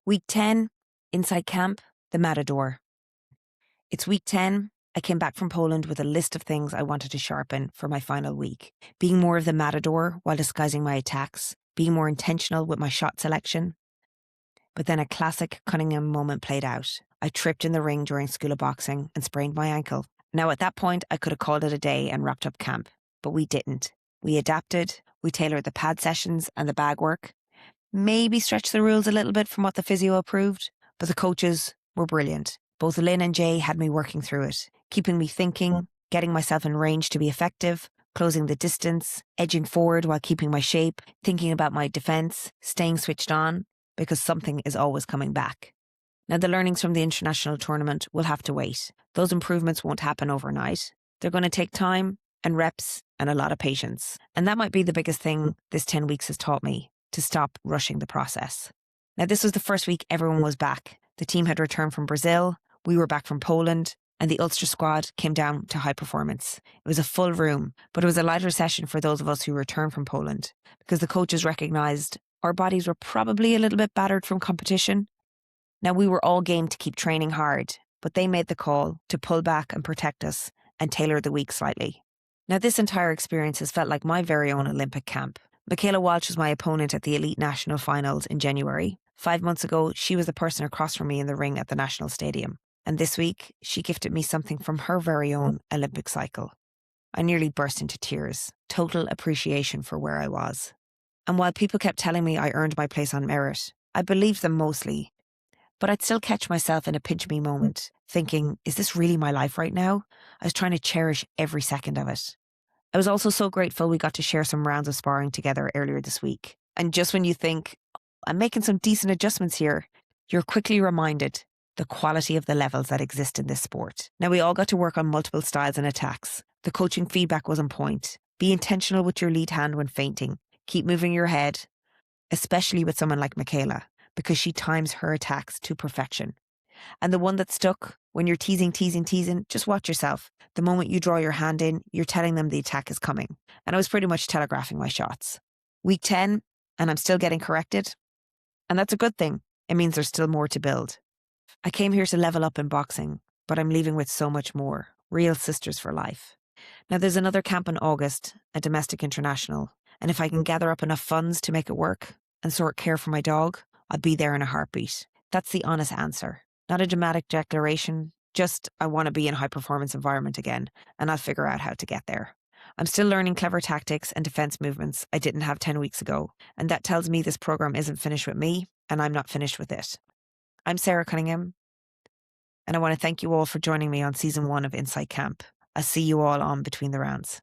Week 10, inside camp, the Matador. It's week 10. I came back from Poland with a list of things I wanted to sharpen for my final week. Being more of the Matador while disguising my attacks, being more intentional with my shot selection. But then a classic Cunningham moment played out. I tripped in the ring during school of boxing and sprained my ankle. Now at that point, I could have called it a day and wrapped up camp, but we didn't. We adapted, we tailored the pad sessions and the bag work, maybe stretched the rules a little bit from what the physio approved, but the coaches were brilliant. Both Lynn and Jay had me working through it, keeping me thinking, getting myself in range to be effective, closing the distance, edging forward while keeping my shape, thinking about my defence, staying switched on, because something is always coming back. Now the learnings from the international tournament will have to wait. Those improvements won't happen overnight. They're going to take time and reps and a lot of patience. And that might be the biggest thing this 10 weeks has taught me, to stop rushing the process. Now this was the first week everyone was back. The team had returned from Brazil, we were back from Poland, and the Ulster squad came down to high performance. It was a full room, but it was a lighter session for those of us who returned from Poland, because the coaches recognised our bodies were probably a little bit battered from competition. Now we were all game to keep training hard, but they made the call to pull back and protect us and tailor the week slightly. Now this entire experience has felt like my very own Olympic camp. Michaela Walsh was my opponent at the Elite National Finals in January. 5 months ago, she was the person across from me in the ring at the National Stadium. And this week, she gifted me something from her very own Olympic cycle. I nearly burst into tears. Total appreciation for where I was. And while people kept telling me I earned my place on merit, I believed them mostly. But I'd still catch myself in a pinch-me moment, thinking, is this really my life right now? I was trying to cherish every second of it. I was also so grateful we got to share some rounds of sparring together earlier this week. And just when you think, I'm making some decent adjustments here, you're quickly reminded the quality of the levels that exist in this sport. Now, we all got to work on multiple styles and attacks. The coaching feedback was on point. Be intentional with your lead hand when feinting. Keep moving your head, especially with someone like Michaela, because she times her attacks to perfection. And the one that stuck, when you're teasing, just watch yourself. The moment you draw your hand in, you're telling them the attack is coming. And I was pretty much telegraphing my shots. Week 10, and I'm still getting corrected. And that's a good thing. It means there's still more to build. I came here to level up in boxing, but I'm leaving with so much more. Real sisters for life. Now there's another camp in August, a domestic international. And if I can gather up enough funds to make it work and sort care for my dog, I'll be there in a heartbeat. That's the honest answer. Not a dramatic declaration, just I want to be in a high-performance environment again, and I'll figure out how to get there. I'm still learning clever tactics and defense movements I didn't have 10 weeks ago, and that tells me this program isn't finished with me, and I'm not finished with it. I'm Sarah Cunningham, and I want to thank you all for joining me on Season 1 of Inside Camp. I'll see you all on Between the Rounds.